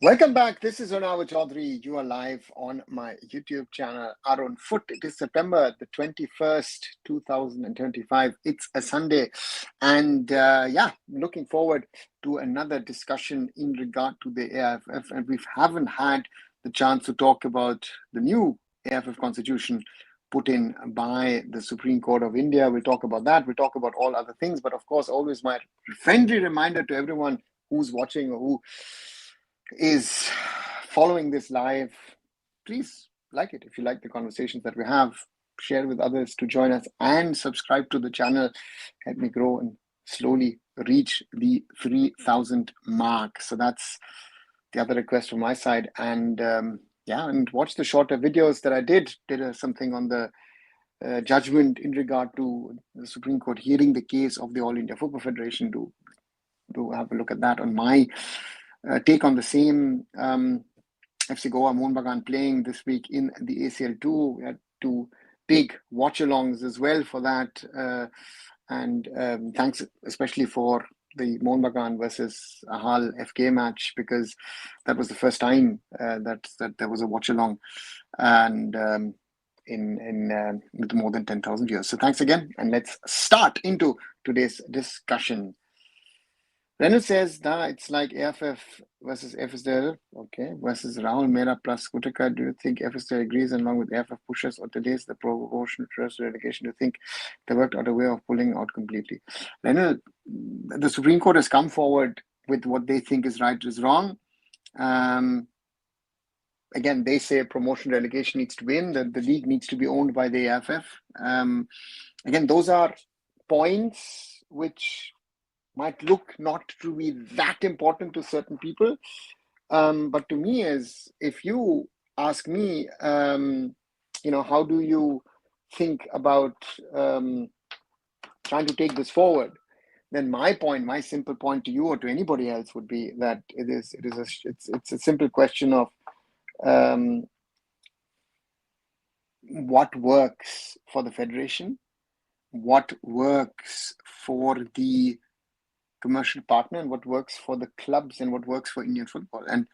Welcome back. This is Arun Chaudhary. You are live on my YouTube channel, arunfoot. It is September the 21st, 2025. It's a Sunday. And looking forward to another discussion in regard to the AIFF. And we haven't had the chance to talk about the new AIFF constitution put in by the Supreme Court of India. We'll talk about that. We'll talk about all other things. But of course, always my friendly reminder to everyone who's watching or who is following this live, please like it. If you like the conversations that we have, share with others to join us and subscribe to the channel. Help me grow and slowly reach the 3,000 mark. So that's the other request from my side. And and watch the shorter videos that I did something on the judgment in regard to the Supreme Court hearing the case of the All India Football Federation. Do have a look at that on my take on the same FC Goa Mohun Bagan playing this week in the ACL2. We had two big watch-alongs as well for that. And thanks especially for the Mohun Bagan versus Ahal FK match, because that was the first time that there was a watch-along and with more than 10,000 viewers. So thanks again, and let's start into today's discussion. Renu says that it's like AIFF versus FSDL, okay, versus Rahul Mehra plus Kutika. Do you think FSDL agrees and along with AIFF pushes or delays the promotion trust relegation? Do you think they worked out a way of pulling out completely? Renu, the Supreme Court has come forward with what they think is right is wrong. Again, they say promotion relegation needs to win, that the league needs to be owned by the AIFF. Again, those are points which might look not to be that important to certain people. But to me, if you ask me, how do you think about trying to take this forward? Then my simple point to you or to anybody else would be that it's a simple question of what works for the federation, what works for the commercial partner, and what works for the clubs and what works for Indian football. And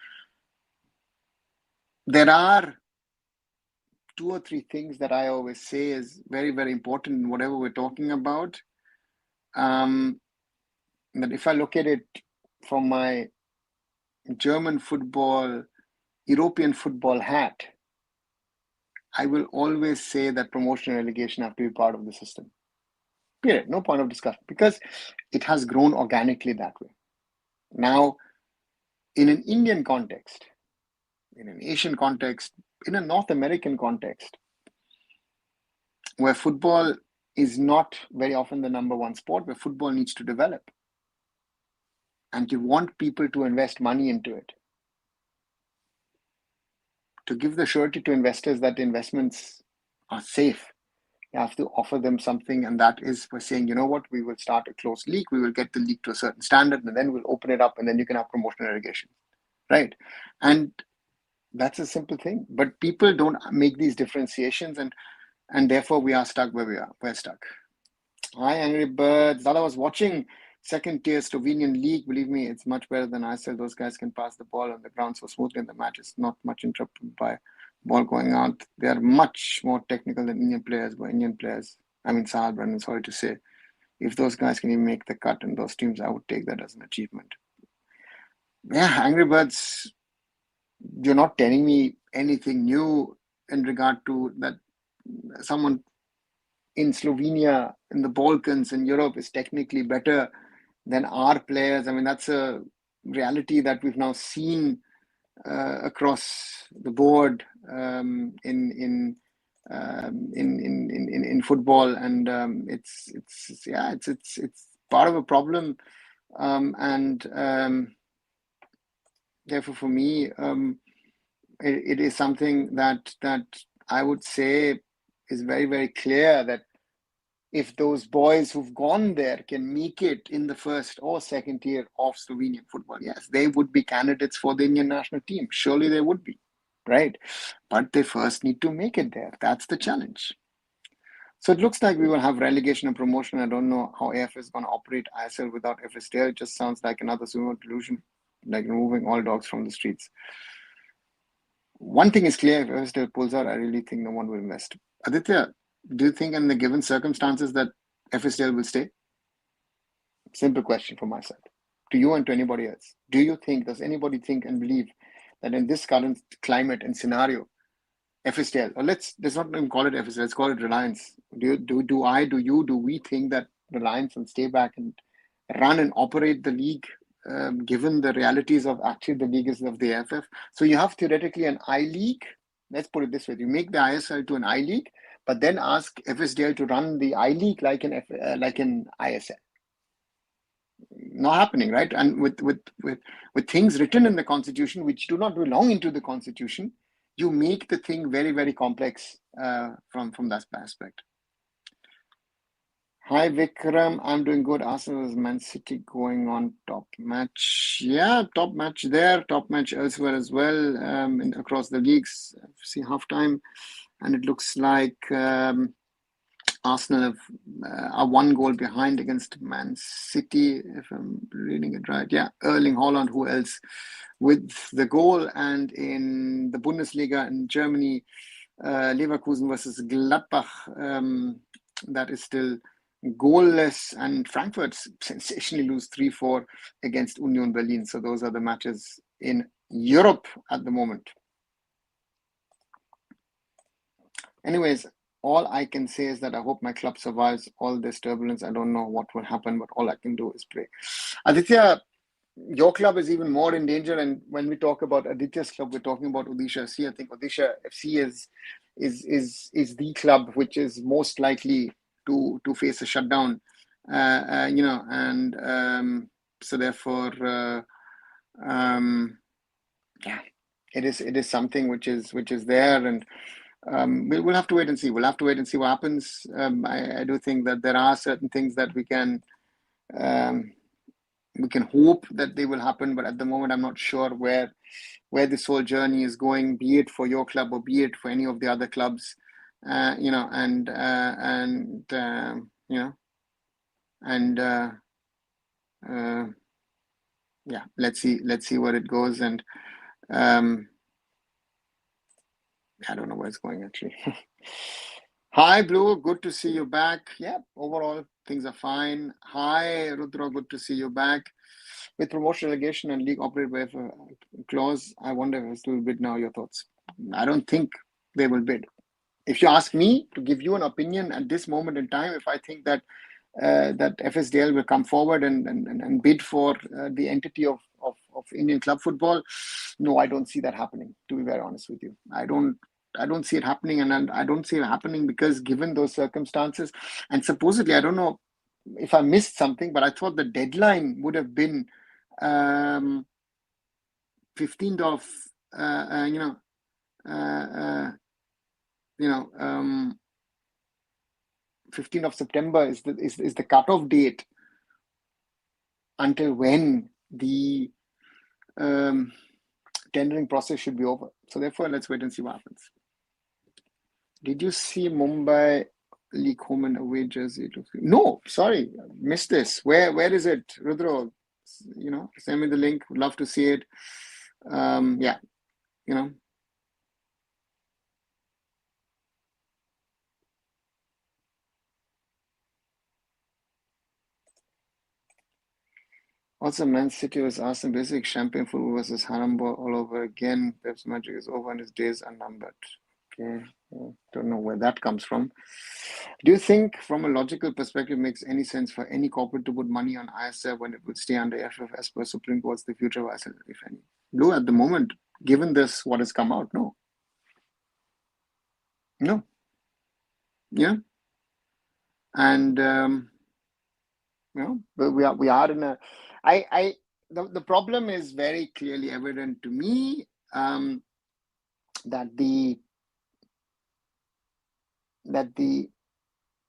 there are two or three things that I always say is very, very important in whatever we're talking about. That if I look at it from my German football, European football hat, I will always say that promotion and relegation have to be part of the system. Period. No point of discussion, because it has grown organically that way. Now, in an Indian context, in an Asian context, in a North American context, where football is not very often the number one sport, where football needs to develop, and you want people to invest money into it, to give the surety to investors that the investments are safe, you have to offer them something, and that is by saying, you know what, we will start a closed league, we will get the league to a certain standard, and then we'll open it up, and then you can have promotion and relegation, right? And that's a simple thing. But people don't make these differentiations, and therefore we are stuck where we are. We're stuck. Hi, Angry Birds. That I was watching second tier Slovenian league. Believe me, it's much better than ISL. Those guys can pass the ball on the ground so smoothly, and the match is not much interrupted by ball going out. They are much more technical than Indian players. But Indian players, I mean, Sahal, Brandon, sorry to say, if those guys can even make the cut in those teams, I would take that as an achievement. Yeah, Angry Birds, you're not telling me anything new in regard to that. Someone in Slovenia, in the Balkans, in Europe is technically better than our players. I mean, that's a reality that we've now seen across the board in football, and it's part of a problem, and therefore for me it is something that I would say is very, very clear that if those boys who've gone there can make it in the first or second tier of Slovenian football, yes, they would be candidates for the Indian national team. Surely they would be, right? But they first need to make it there. That's the challenge. So it looks like we will have relegation and promotion. I don't know how AIFF is going to operate ISL without FSDL. It just sounds like another similar delusion. like removing all dogs from the streets. One thing is clear: if FSDL pulls out, I really think no one will invest. Aditya, do you think in the given circumstances that FSDL will stay? Simple question from my side to you and to anybody else. Does anybody think and believe that in this current climate and scenario, FSDL, or let's not even call it FSDL, let's call it Reliance. Do we think that Reliance will stay back and run and operate the league, given the realities of actually the league is of the AIFF? So you have theoretically an I league. Let's put it this way: you make the ISL to an I league, but then ask FSDL to run the I league like in ISL. Not happening, right? And with things written in the constitution which do not belong into the constitution, you make the thing very, very complex from that aspect. Hi Vikram, I'm doing good. Arsenal is Man City going on top match. Yeah, top match there, top match elsewhere as well, across the leagues. See halftime, and it looks like Arsenal are 1 goal behind against Man City, if I'm reading it right. Yeah, Erling Haaland, who else, with the goal. And in the Bundesliga in Germany, Leverkusen versus Gladbach, that is still goalless, and Frankfurt sensationally lose 3-4 against Union Berlin. So those are the matches in Europe at the moment. Anyways, all I can say is that I hope my club survives all this turbulence. I don't know what will happen, but all I can do is pray. Aditya, your club is even more in danger. And when we talk about Aditya's club, we're talking about Odisha FC. I think Odisha FC is the club which is most likely to face a shutdown. So therefore, it is something which is there, and we'll have to wait and see. We'll have to wait and see what happens. I do think that there are certain things that we can hope that they will happen, but at the moment I'm not sure where this whole journey is going, be it for your club or be it for any of the other clubs. Let's see where it goes. And I don't know where it's going actually. Hi Blue, good to see you back. Yeah, overall things are fine. Hi Rudra, good to see you back. With promotion, relegation, and league operated by a clause, I wonder if they will bid now. Your thoughts? I don't think they will bid. If you ask me to give you an opinion at this moment in time, if I think that FSDL will come forward and bid for the entity of Indian club football, no, I don't see that happening, to be very honest with you. I don't see it happening, and I don't see it happening because given those circumstances, and supposedly, I don't know if I missed something, but I thought the deadline would have been 15th of 15th of September is the cutoff date until when the tendering process should be over. So therefore, let's wait and see what happens. Did you see Mumbai League home and away jersey? No, sorry, missed this. Where is it, Rudro? Send me the link. Would love to see it. Also, Man City was Arsenal basic champion football versus Harambol all over again. Pep's magic is over and his days are numbered. Okay, don't know where that comes from. Do you think, from a logical perspective, it makes any sense for any corporate to put money on ISL when it would stay under AIFF as per Supreme Court's the future of ISL, if any? Blue, at the moment, given this, what has come out, no. Yeah, and but we are in a. The problem is very clearly evident to me, that the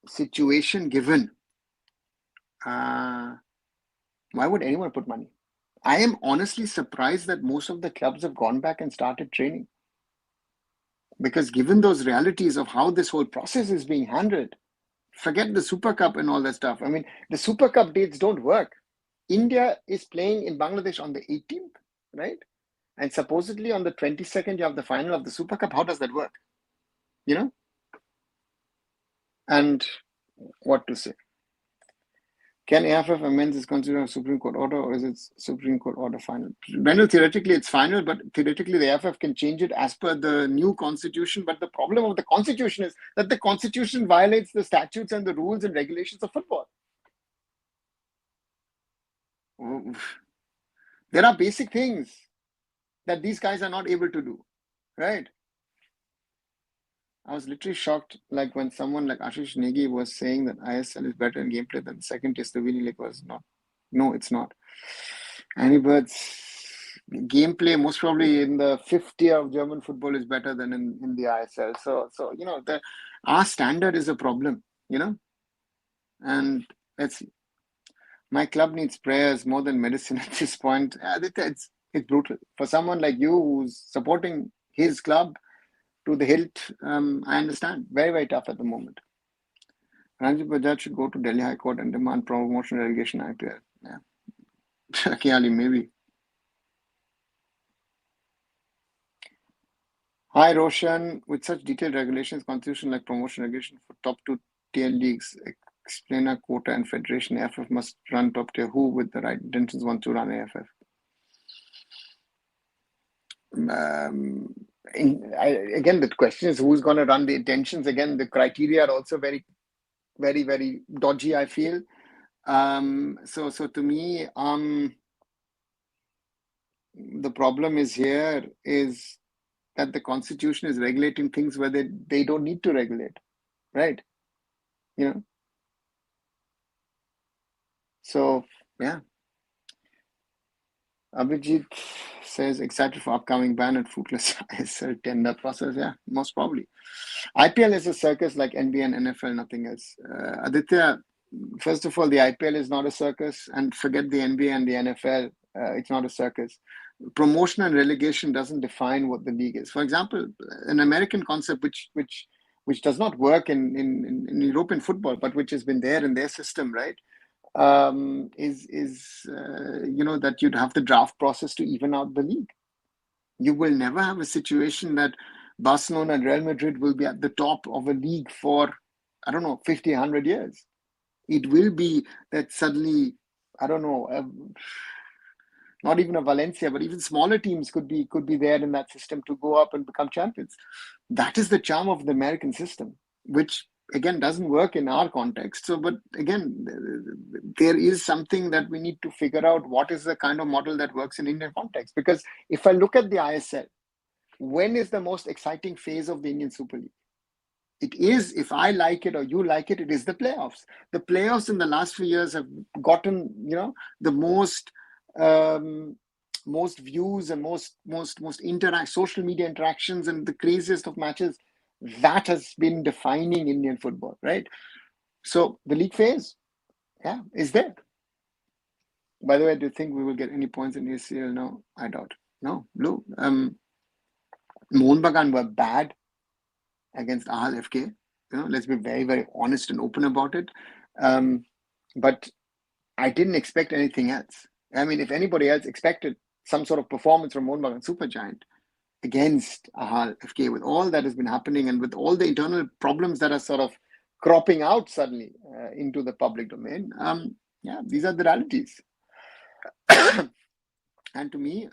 situation given, why would anyone put money? I am honestly surprised that most of the clubs have gone back and started training, because given those realities of how this whole process is being handled, forget the Super Cup and all that stuff. I mean, the Super Cup dates don't work. India is playing in Bangladesh on the 18th. right? And supposedly on the 22nd, you have the final of the Super Cup. How does that work? You know? And what to say? Can AIFF amends is considered a Supreme Court order, or is it Supreme Court order final? Well, theoretically, it's final, but theoretically, the AIFF can change it as per the new constitution. But the problem of the constitution is that the constitution violates the statutes and the rules and regulations of football. There are basic things that these guys are not able to do, right? I was literally shocked, like when someone like Ashish Negi was saying that ISL is better in gameplay than the second test. The winning league was not. No, it's not. Anybird's gameplay, most probably in the fifth tier of German football, is better than in the ISL. So you know, our standard is a problem, you know. And let's see. My club needs prayers more than medicine at this point. It's brutal for someone like you who's supporting his club to the hilt. I understand. Very, very tough at the moment. Ranjit Bajaj should go to Delhi High Court and demand promotion relegation IPL. Yeah. Kiali, maybe. Hi, Roshan. With such detailed regulations, constitution like promotion relegation for top two tier leagues, explainer, quota, and federation, AIFF must run top tier. Who, with the right intentions, want to run AIFF? Again, the question is who's going to run the intentions. Again, the criteria are also very, very, very dodgy, I feel. So to me, the problem is here is that the constitution is regulating things where they don't need to regulate, right? You know. So yeah. Abhijit says excited for upcoming ban and fruitless ISL tender process. Yeah, most probably. IPL is a circus like NBA and NFL, nothing else. Aditya, first of all, the IPL is not a circus, and forget the NBA and the NFL. It's not a circus. Promotion and relegation doesn't define what the league is. For example, an American concept which does not work in European football, but which has been there in their system, right? Is you know, that you'd have the draft process to even out the league. You will never have a situation that Barcelona and Real Madrid will be at the top of a league for, I don't know, 50, 100 years. It will be that suddenly, I don't know, not even a Valencia, but even smaller teams could be there in that system to go up and become champions. That is the charm of the American system, which again doesn't work in our context. So, but again, there is something that we need to figure out, what is the kind of model that works in Indian context. Because if I look at the ISL, when is the most exciting phase of the Indian Super League? It is, if I like it or you like it, it is the playoffs. The playoffs in the last few years have gotten, you know, the most views and most social media interactions and the craziest of matches. That has been defining Indian football, right? So the league phase, yeah, is there. By the way, do you think we will get any points in ACL? No, I doubt. No, Blue. Mohun Bagan were bad against AIFF. You know, let's be very, very honest and open about it. But I didn't expect anything else. I mean, if anybody else expected some sort of performance from Mohun Bagan Supergiant against AIFF, with all that has been happening and with all the internal problems that are sort of cropping out suddenly into the public domain, yeah, these are the realities. And to me,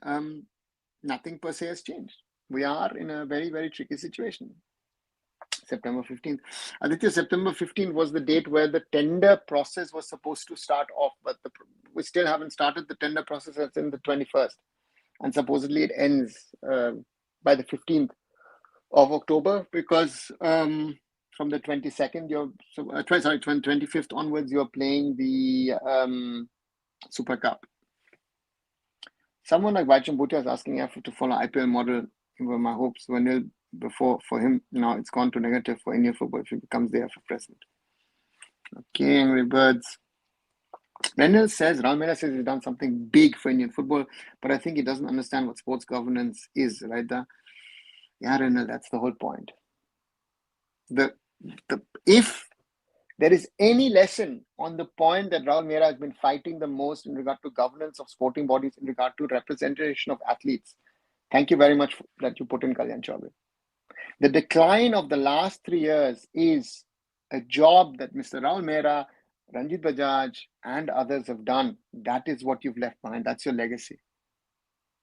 nothing per se has changed. We are in a very, very tricky situation. September 15th. Aditya, September 15th was the date where the tender process was supposed to start off, but we still haven't started the tender process. That's in the 21st. And supposedly it ends by the 15th of October, because from the 22nd, 25th onwards, you're playing the Super Cup. Someone like Vaichan Bhutia is asking AIFF to follow IPL model. Were my hopes were nil before for him. Now it's gone to negative for Indian football if he becomes the AIFF president. Okay, Angry Birds. Rendell says, Rahul Mehta says he's done something big for Indian football, but I think he doesn't understand what sports governance is, right? Yeah, Rendell, that's the whole point. If there is any lesson on the point that Rahul Mehra has been fighting the most in regard to governance of sporting bodies, in regard to representation of athletes, thank you very much that you put in Kalyan Chaubey. The decline of the last 3 years is a job that Mr. Rahul Mehra, Ranjit Bajaj, and others have done. That is what you've left behind. That's your legacy.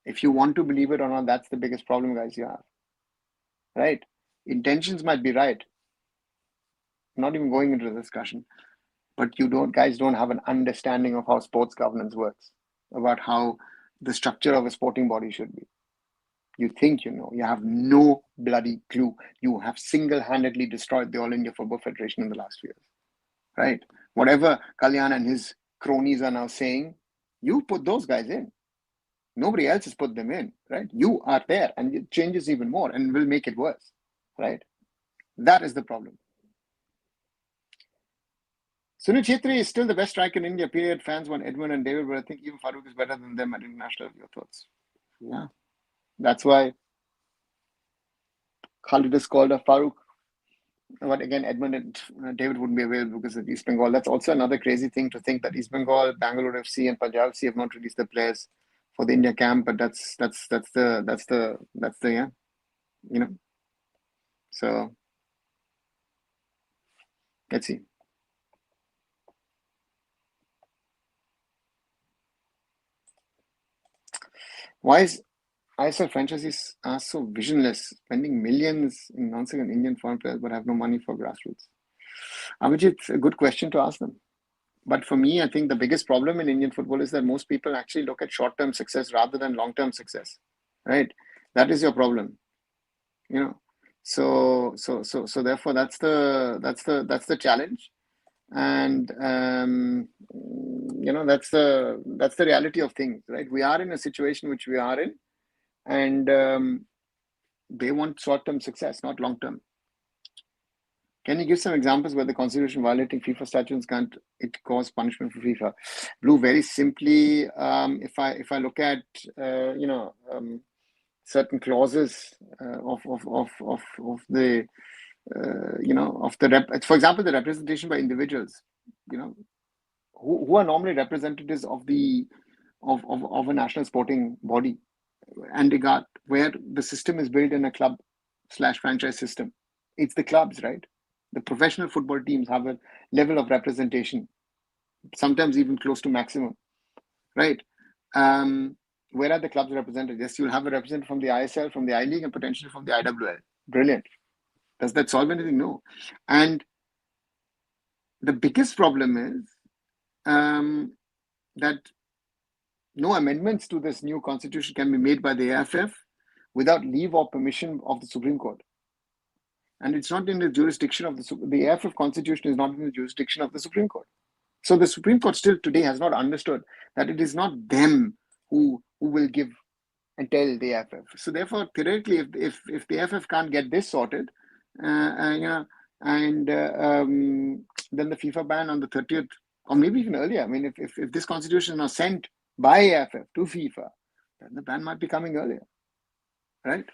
If you want to believe it or not, that's the biggest problem, guys, you have. Right? Intentions might be right. Not even going into the discussion. But you guys don't have an understanding of how sports governance works, about how the structure of a sporting body should be. You think you know. You have no bloody clue. You have single-handedly destroyed the All India Football Federation in the last few years. Right? Whatever Kalyan and his cronies are now saying, you put those guys in. Nobody else has put them in, right? You are there, and it changes even more and will make it worse, right? That is the problem. Sunil Chhetri is still the best striker in India, period. Fans want Edmund and David, but I think even Farooq is better than them at international. Your thoughts? Yeah. That's why Khalid is called a Farooq. But again, Edmund and David wouldn't be available because of East Bengal. That's also another crazy thing to think that East Bengal, Bangalore FC, and Punjab FC have not released the players for the India camp. But that's the yeah, you know. So let's see. Why is ISL franchises are so visionless, spending millions in non-second Indian foreign players but have no money for grassroots? Abhijit, it's a good question to ask them. But for me, I think the biggest problem in Indian football is that most people actually look at short-term success rather than long-term success, right? That is your problem, you know. So therefore, that's the challenge, and you know, that's the reality of things, right? We are in a situation which we are in, and they want short-term success, not long-term. Can you give some examples where the constitution violating FIFA statutes can't it cause punishment for FIFA? Blue, very simply, if I look at you know, certain clauses of the you know, of the for example, the representation by individuals, you know, who are normally representatives of a national sporting body, and regard where the system is built in a club/franchise system. It's the clubs, right? The professional football teams have a level of representation, sometimes even close to maximum, right? Where are the clubs represented? Yes, you'll have a representative from the ISL, from the I-League, and potentially from the IWL. Brilliant. Does that solve anything? No. And the biggest problem is that no amendments to this new constitution can be made by the AIFF without leave or permission of the Supreme Court. And it's not in the jurisdiction of the AIFF constitution is not in the jurisdiction of the Supreme Court. So the Supreme Court still today has not understood that it is not them who will give and tell the AIFF. So therefore, theoretically, if the AIFF can't get this sorted, you know, and then the FIFA ban on the 30th, or maybe even earlier. I mean, if this constitution is now sent by AIFF to FIFA, then the ban might be coming earlier, right?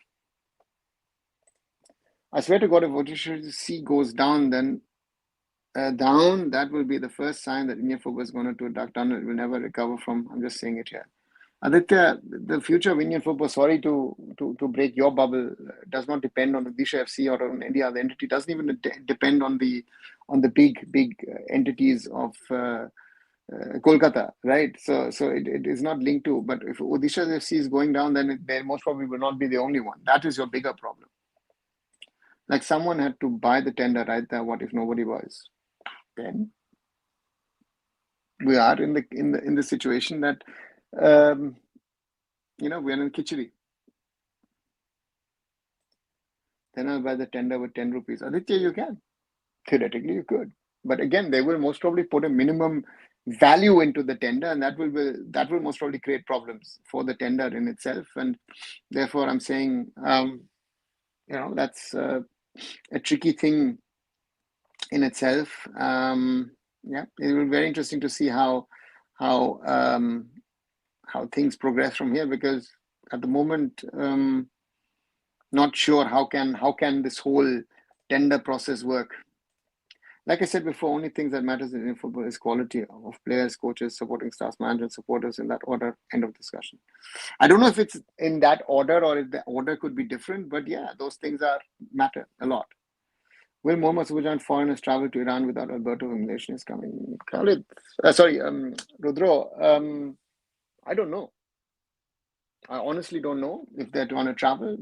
I swear to God, if OTC goes down, then that will be the first sign that Indian football is going to a dark tunnel. It will never recover from. I'm just saying it here. Aditya, the future of Indian football, sorry to break your bubble, does not depend on Odisha FC or on any other entity. It doesn't even depend on the big entities of Kolkata, right? So it is not linked to. But if Odisha FC is going down, then they most probably will not be the only one. That is your bigger problem. Like someone had to buy the tender right there. What if nobody buys? Then we are in the situation that you know, we are in Kichari. Then I'll buy the tender with 10 rupees. Aditya, you can. Theoretically, you could. But again, they will most probably put a minimum value into the tender, and that will most probably create problems for the tender in itself. And therefore, I'm saying, you know, that's a tricky thing in itself. Yeah, it will be very interesting to see how things progress from here, because at the moment, not sure how can this whole tender process work. like I said before, only things that matters in football is quality of players, coaches, supporting staff, management, supporters, in that order. End of discussion. I don't know if it's in that order or if the order could be different, but yeah, those things matter a lot. Will Mohammad Subhajan foreigners travel to Iran without Alberto humiliation is coming? Khalid, Rudro, I don't know. I honestly don't know if they're going to travel.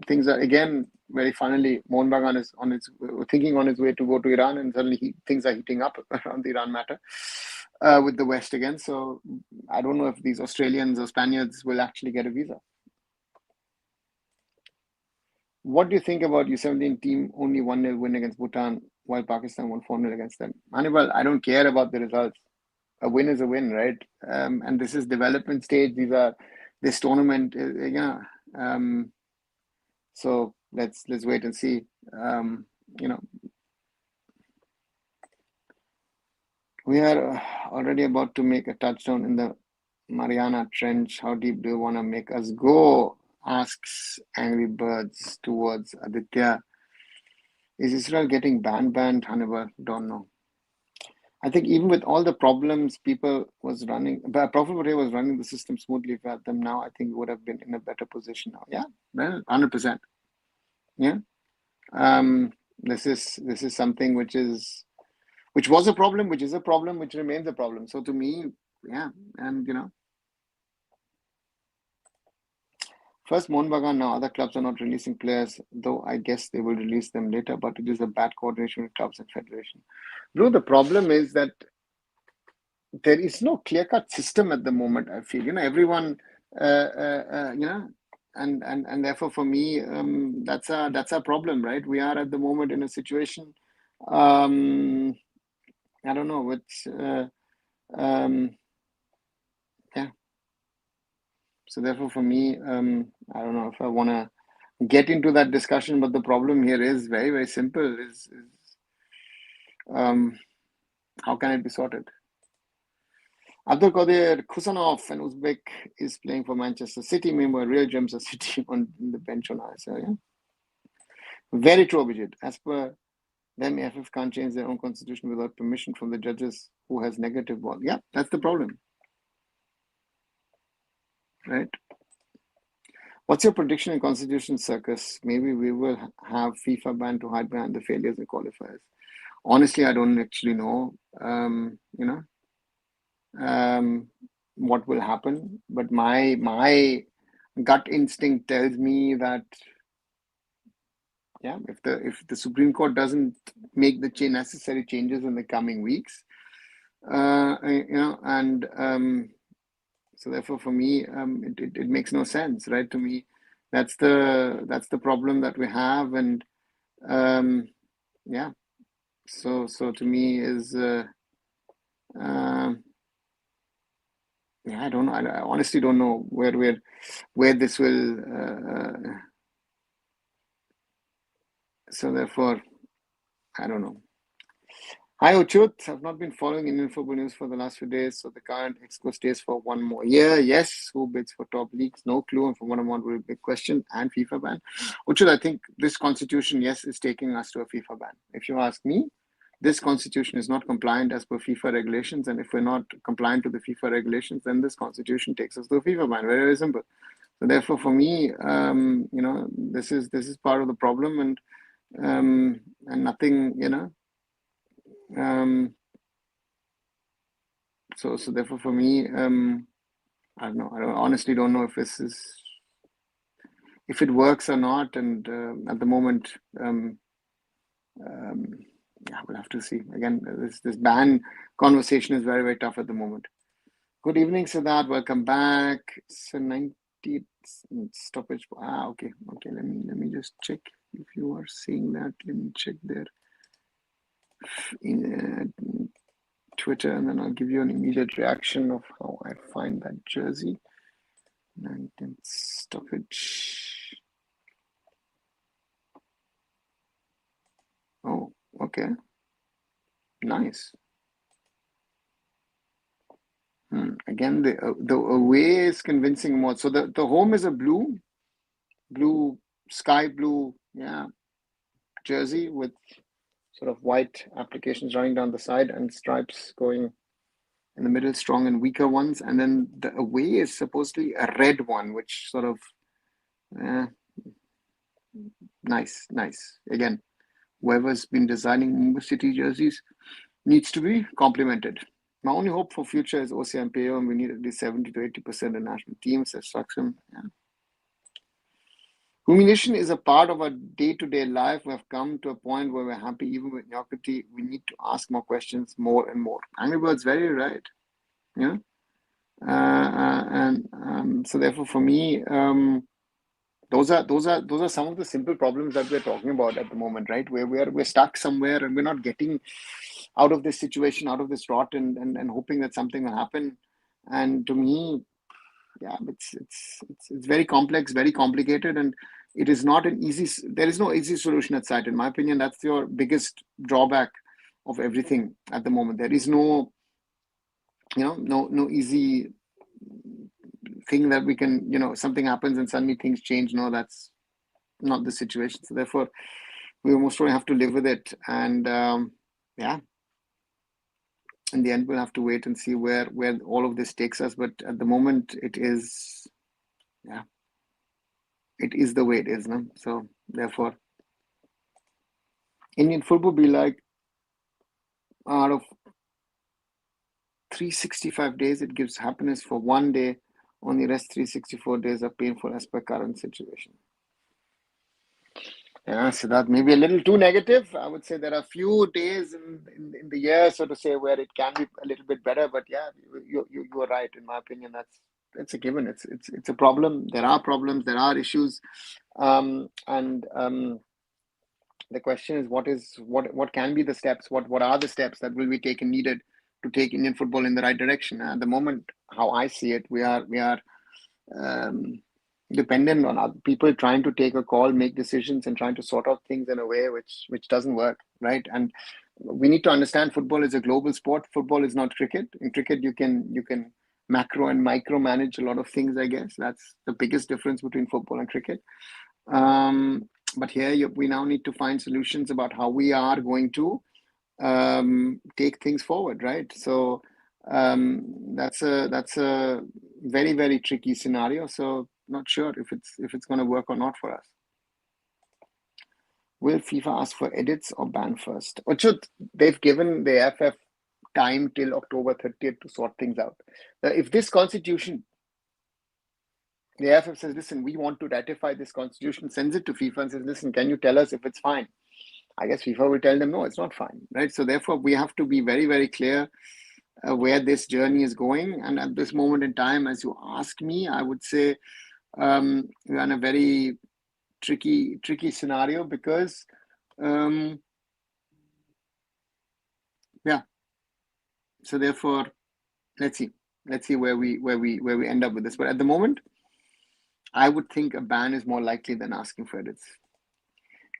Things are again very funnily. Mohun Bagan is thinking on his way to go to Iran, and suddenly things are heating up around the Iran matter with the West again. So I don't know if these Australians or Spaniards will actually get a visa. What do you think about U17 team only 1-0 win against Bhutan while Pakistan won 4-0 against them? Anibal, I don't care about the results. A win is a win, right? And this is development stage. This tournament, yeah. So let's wait and see. We are already about to make a touchdown in the Mariana Trench. How deep do you want to make us go? Asks Angry Birds towards Aditya. Is Israel getting banned? Hannibal, don't know. I think even with all the problems, Prophet was running the system smoothly. If we had them now, I think we would have been in a better position now. Yeah, well, 100%. Yeah. This is something which was a problem, which is a problem, which remains a problem. So to me, yeah, and first Mohun Bagan, now other clubs are not releasing players, though I guess they will release them later, but it is a bad coordination with clubs and federation. Bro, the problem is that there is no clear-cut system at the moment, I feel. Everyone, and therefore for me, that's a problem, right? We are at the moment in a situation, I don't know, which, yeah. So therefore for me, I don't know if I want to get into that discussion, but the problem here is very, very simple, is how can it be sorted? Abdul Qadir Kusanov, an Uzbek, is playing for Manchester City. Meanwhile, real gems are sitting on the bench on ISL. Yeah? Very true, Abhijit. As per them, AIFF can't change their own constitution without permission from the judges who has negative ball. Yeah, that's the problem. Right? What's your prediction in Constitution Circus? Maybe we will have FIFA ban to hide behind the failures in qualifiers. Honestly, I don't actually know. What will happen, but my gut instinct tells me that yeah, if the Supreme Court doesn't make the necessary changes in the coming weeks, and so therefore for me it makes no sense, right? To me, that's the problem that we have, and yeah, so to me is yeah, I don't know. I honestly don't know where this will. So therefore, I don't know. Hi, Uchut. I've not been following Indian football news for the last few days. So the current exco stays for one more year. Yes. Who bids for top leagues? No clue. And from what I'm on, will be a big question. And FIFA ban. Uchut, I think this constitution, yes, is taking us to a FIFA ban. If you ask me, this constitution is not compliant as per FIFA regulations, and if we're not compliant to the FIFA regulations, then this constitution takes us to a FIFA ban. Very, very simple. So therefore, for me, this is part of the problem, and nothing, so therefore for me, I don't know. I honestly don't know if it works or not, and at the moment, yeah, we'll have to see. Again, this ban conversation is very, very tough at the moment. Good evening, Siddharth. Welcome back. So 90 stoppage. Okay. Let me just check if you are seeing that. Let me check there in Twitter, and then I'll give you an immediate reaction of how I find that jersey. 19th stoppage. Oh, okay. Nice. Again, the away is convincing more. So the home is a blue, sky blue, yeah, jersey with sort of white applications running down the side and stripes going in the middle, strong and weaker ones. And then the away is supposedly a red one, which sort of nice. Again, whoever's been designing Mumbai City jerseys needs to be complimented. My only hope for future is OCI and PAO, and we need at least 70 to 80% in national teams, says Saksam. Yeah. Humiliation is a part of our day-to-day life. We have come to a point where we're happy even with mediocrity. We need to ask more questions more and more. Angry Bird's very right. Yeah. So therefore, for me, those are some of the simple problems that we're talking about at the moment, right? Where we're stuck somewhere and we're not getting out of this situation, out of this rot, and hoping that something will happen. And to me, yeah, it's very complex, very complicated, and it is not an easy. There is no easy solution at sight, in my opinion. That's your biggest drawback of everything at the moment. There is no, no easy thing that we can, something happens and suddenly things change. No, that's not the situation. So therefore, we most probably have to live with it. And yeah, in the end, we'll have to wait and see where all of this takes us. But at the moment, it is the way it is. No? So therefore, Indian football be like, out of 365 days, it gives happiness for one day. On the rest, 364 days are painful as per current situation. Yeah, so that may be a little too negative. I would say there are few days in the year, so to say, where it can be a little bit better. But yeah, you are right. In my opinion, it's a given. It's a problem. There are problems. There are issues, and the question is, what can be the steps? What are the steps that will be taken needed to take Indian football in the right direction? At the moment, how I see it, we are dependent on other people trying to take a call, make decisions, and trying to sort out things in a way which doesn't work, right? And we need to understand football is a global sport. Football is not cricket. In cricket, you can macro and micro manage a lot of things. I guess that's the biggest difference between football and cricket. But here we now need to find solutions about how we are going to take things forward, right? So that's a very, very tricky scenario. So not sure if it's going to work or not for us. Will FIFA ask for edits or ban first? Achut, they've given the AIFF time till October 30th to sort things out. If this constitution, the AIFF says, listen, we want to ratify this constitution, sends it to FIFA and says, listen, can you tell us if it's fine? I guess FIFA will tell them, no, it's not fine, right? So therefore, we have to be very, very clear where this journey is going. And at this moment in time, as you ask me, I would say we're in a very tricky scenario because, yeah. So therefore, let's see where we end up with this. But at the moment, I would think a ban is more likely than asking for edits.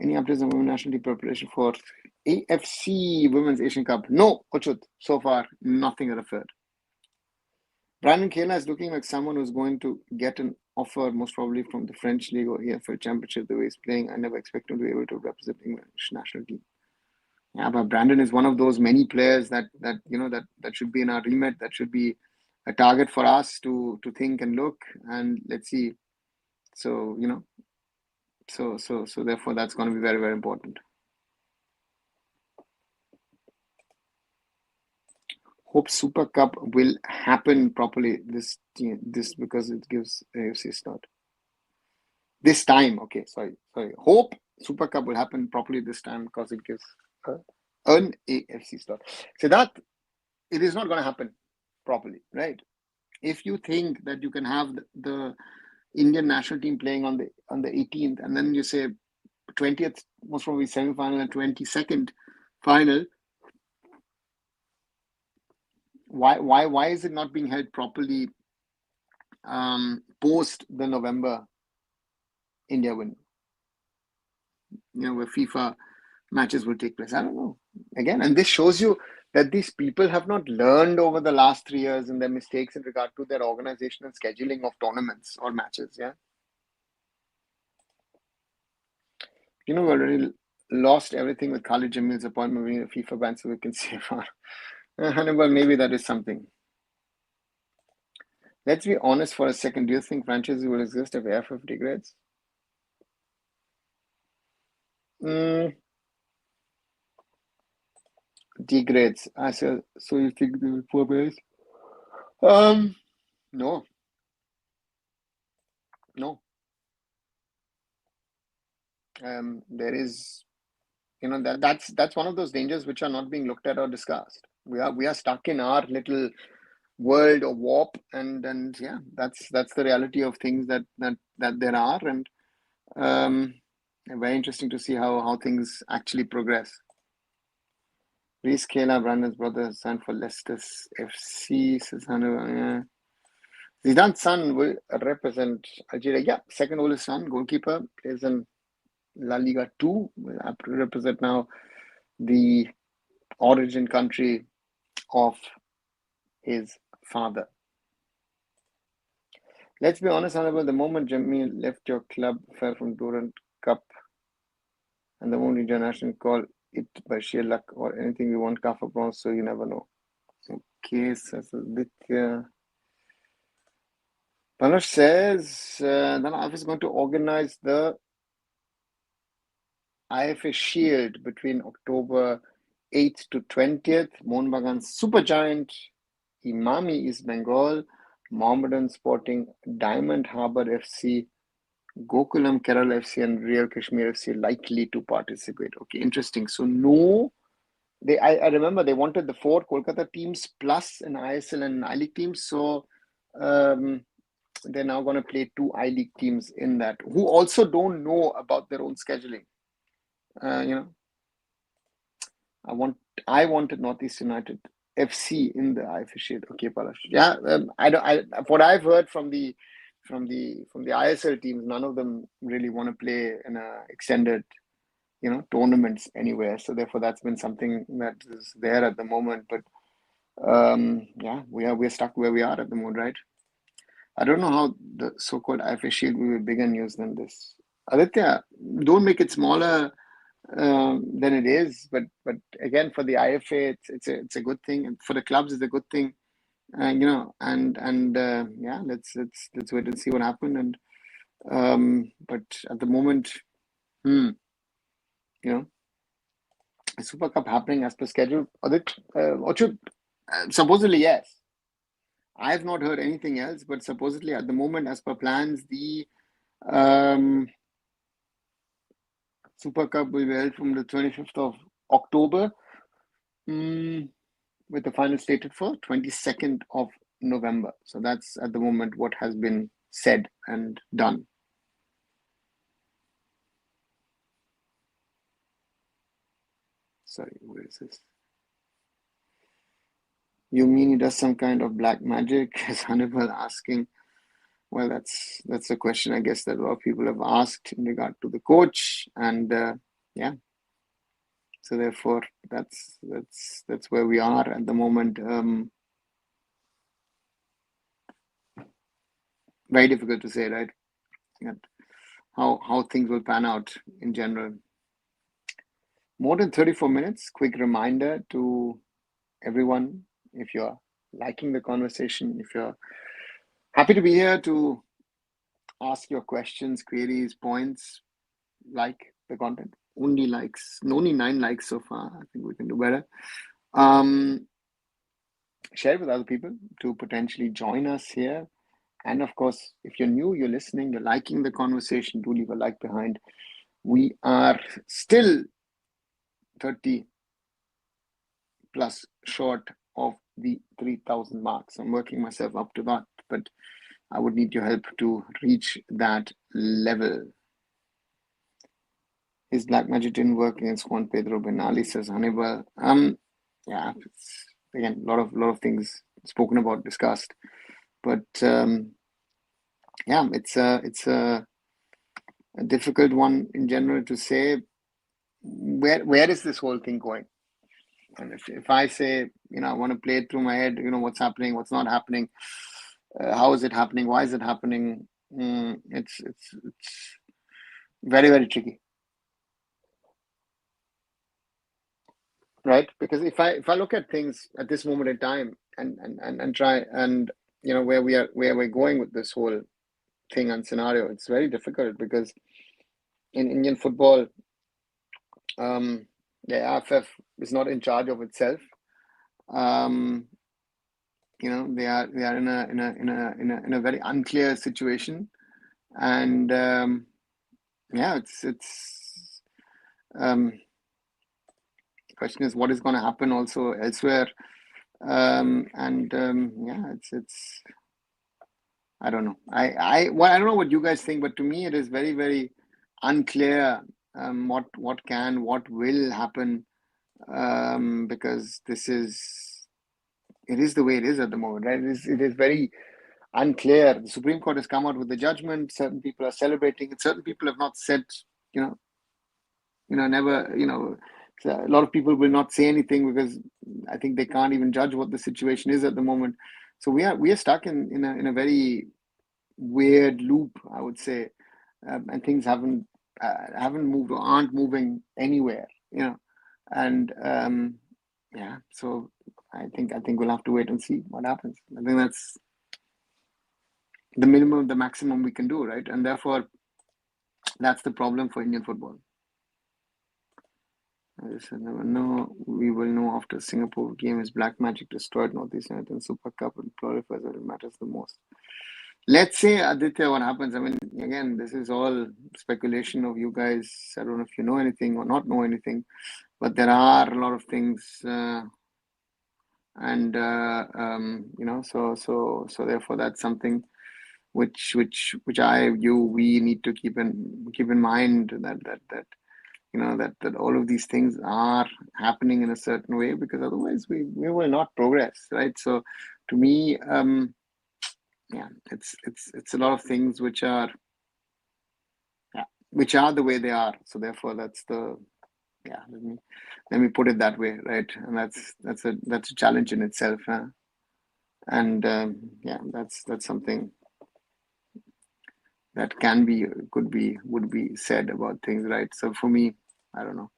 Any updates on women's national team preparation for AFC Women's Asian Cup? No, Ochut. So far, nothing referred. Brandon Kela is looking like someone who's going to get an offer, most probably from the French League or AFL Championship. The way he's playing, I never expect him to be able to represent the English national team. Yeah, but Brandon is one of those many players that should be in our remit. That should be a target for us to think and look. And let's see. So So therefore, that's going to be very, very important. Hope Super Cup will happen properly this because it gives AFC start. This time, okay, sorry. Hope Super Cup will happen properly this time because it gives an AFC start. So that it is not going to happen properly, right? If you think that you can have the Indian national team playing on the 18th, and then you say 20th, most probably semi-final, and 22nd final. Why is it not being held properly post the November India win? Where FIFA matches will take place. I don't know. Again, and this shows you that these people have not learned over the last 3 years in their mistakes in regard to their organization and scheduling of tournaments or matches. Yeah. We already lost everything with Khalid Jamil's appointment. We need a FIFA ban so we can save our Hannibal. Maybe that is something. Let's be honest for a second. Do you think franchises will exist if AIFF degrades? Degrades. I said, so you think they will poor base? No, no. There is, that's one of those dangers which are not being looked at or discussed. We are stuck in our little world or warp, and yeah, that's the reality of things that there are, and very interesting to see how things actually progress. Reece Kayla, Brandon's brother, signed for Leicester FC. Zidane's son will represent Algeria. Yeah, second oldest son, goalkeeper, plays in La Liga 2. Will represent now the origin country of his father. Let's be honest, however, the moment Jimmy left your club, fell from Durant Cup, and the moment international call it by sheer luck or anything, we want Kafa bronze, so you never know. Okay, so that's a bit. Panash says then AIFF is going to organize the IFA Shield between October 8th to 20th. Mohun Bagan Supergiant, Imami East Bengal, Mohammedan Sporting, Diamond Harbour FC, Gokulam Kerala FC, and Real Kashmir FC likely to participate. Okay, interesting. So no, I remember they wanted the 4 Kolkata teams plus an ISL and an I-League team. So they're now going to play 2 I-League teams in that, who also don't know about their own scheduling. I wanted Northeast United FC in the IFA Shield. Okay, Palash. Yeah, what I've heard from the ISL teams, none of them really want to play in a extended, tournaments anywhere. So therefore, that's been something that is there at the moment. But yeah, we're stuck where we are at the moment, right? I don't know how the so-called IFA Shield will be bigger news than this. Aditya, don't make it smaller than it is. But again, for the IFA, it's a good thing, and for the clubs, it's a good thing. Yeah, let's wait and see what happens. And but at the moment, a Super Cup happening as per schedule. Aditya, supposedly yes. I have not heard anything else, but supposedly at the moment, as per plans, the Super Cup will be held from the 25th of October, with the final stated for 22nd of November. So that's at the moment what has been said and done. Sorry, where is this? You mean he does some kind of black magic? Is Hannibal asking? Well, that's a question I guess that a lot of people have asked in regard to the coach, and yeah. So therefore, that's where we are at the moment. Very difficult to say, right? How things will pan out in general. More than 34 minutes. Quick reminder to everyone: if you're liking the conversation, if you're happy to be here to ask your questions, queries, points, like the content. Only 9 likes so far. I think we can do better. Share it with other people to potentially join us here. And of course, if you're new, you're listening, you're liking the conversation, do leave a like behind. We are still 30 plus short of the 3,000 marks. I'm working myself up to that, but I would need your help to reach that level. His black magic didn't work against Juan Pedro Benali, says Hannibal. Yeah, it's, again, a lot of things spoken about, discussed, but yeah, it's a difficult one in general to say where is this whole thing going. And if I say, I want to play it through my head, what's happening, what's not happening, how is it happening, why is it happening? It's very, very tricky. right? Because if I look at things at this moment in time and try and where we're going with this whole thing and scenario, it's very difficult because in Indian football, um, the AIFF is not in charge of itself. Um, they are in a very unclear situation, and yeah, it's the question is what is going to happen also elsewhere, and yeah, it's I don't know. I don't know what you guys think, but to me it is very very unclear what will happen, because it is the way it is at the moment, right? It is very unclear. The Supreme Court has come out with the judgment. Certain people are celebrating it. Certain people have not said, never, so a lot of people will not say anything because I think they can't even judge what the situation is at the moment. So we are stuck in a very weird loop, I would say, and things haven't moved or aren't moving anywhere, and yeah. So I think we'll have to wait and see what happens. I think that's the minimum, the maximum we can do, right? And therefore, that's the problem for Indian football. I just said, never know. We will know after Singapore game is Black Magic destroyed Northeast United and Super Cup and glorifies what matters the most. Let's say, Aditya, what happens? I mean, again, this is all speculation of you guys. I don't know if you know anything or not know anything, but there are a lot of things, and so therefore that's something which we need to keep in mind, that all of these things are happening in a certain way, because otherwise we will not progress, right? So to me, yeah, it's a lot of things which are the way they are. So therefore that's the let me put it that way, right? And that's a challenge in itself, and yeah, that's something that would be said about things, right? So for me, I don't know.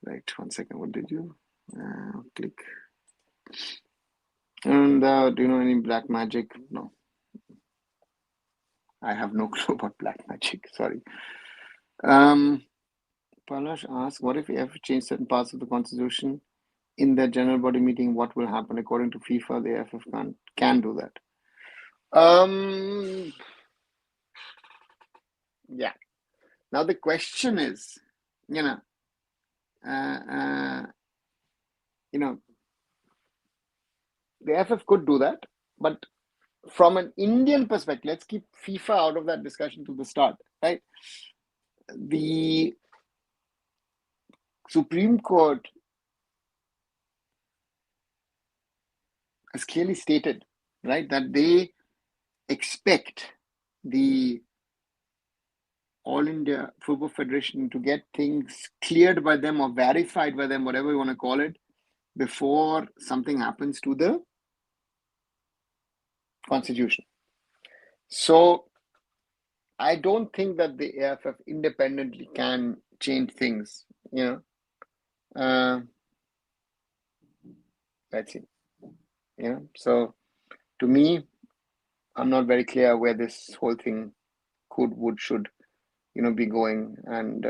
Right, 1 second. What did you click? And do you know any black magic? No, I have no clue about black magic. Sorry. Palash asks, what if we have changed certain parts of the constitution in their general body meeting? What will happen? According to FIFA, the AIFF can do that. Yeah. Now the question is, the AIFF could do that, but from an Indian perspective, let's keep FIFA out of that discussion to the start, right? The Supreme Court has clearly stated, right, that they expect the All India Football Federation to get things cleared by them or verified by them, whatever you want to call it, before something happens to the constitution. So I don't think that the AIFF independently can change things, let's see. So to me, I'm not very clear where this whole thing should be going, and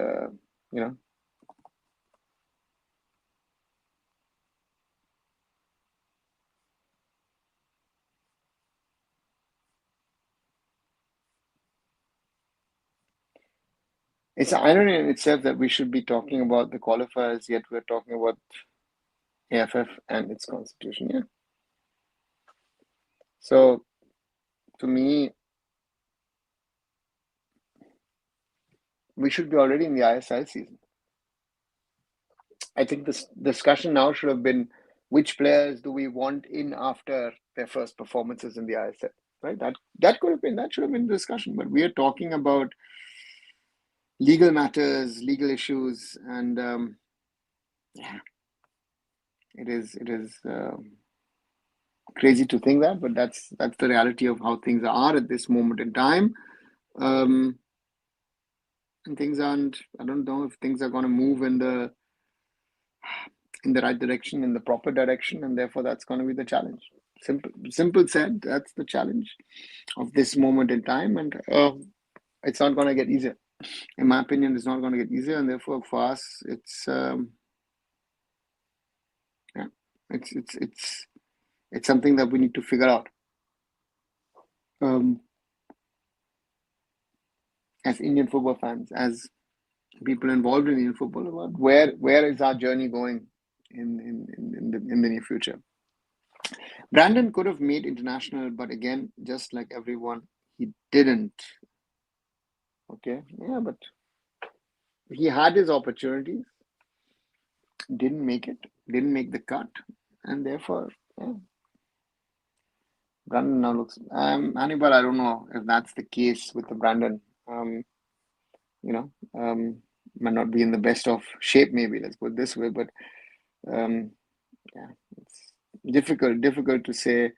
it's an irony in itself that we should be talking about the qualifiers, yet we're talking about AIFF and its constitution. Yeah. So to me, we should be already in the ISL season. I think this discussion now should have been, which players do we want in after their first performances in the ISL, right? That should have been the discussion. But we are talking about legal matters, legal issues, and yeah, it is crazy to think that, but that's the reality of how things are at this moment in time. And things aren't. I don't know if things are going to move in the in the right direction, in the proper direction, and therefore that's going to be the challenge. Simple said, that's the challenge of this moment in time, and it's not going to get easier. In my opinion, it's not going to get easier, and therefore for us, it's yeah, it's something that we need to figure out as Indian football fans, as people involved in Indian football, about where is our journey going in the near future. Brandon could have made international, but again, just like everyone, he didn't. Okay, yeah, but he had his opportunities, didn't make it, didn't make the cut, and therefore, yeah, Brandon now looks. Hannibal, I don't know if that's the case with the Brandon. You know, might not be in the best of shape. Maybe let's put it this way, but yeah, it's difficult to say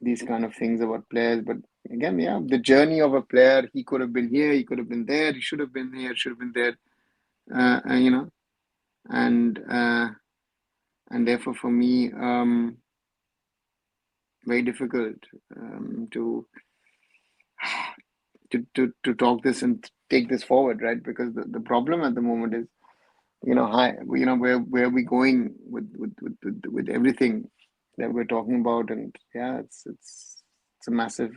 these kind of things about players. But again, yeah, the journey of a player, he could have been here, he could have been there, he should have been here, should have been there. You know, and therefore for me, very difficult to talk this and take this forward, right? Because the problem at the moment is, where are we going with everything that we're talking about, and yeah, it's a massive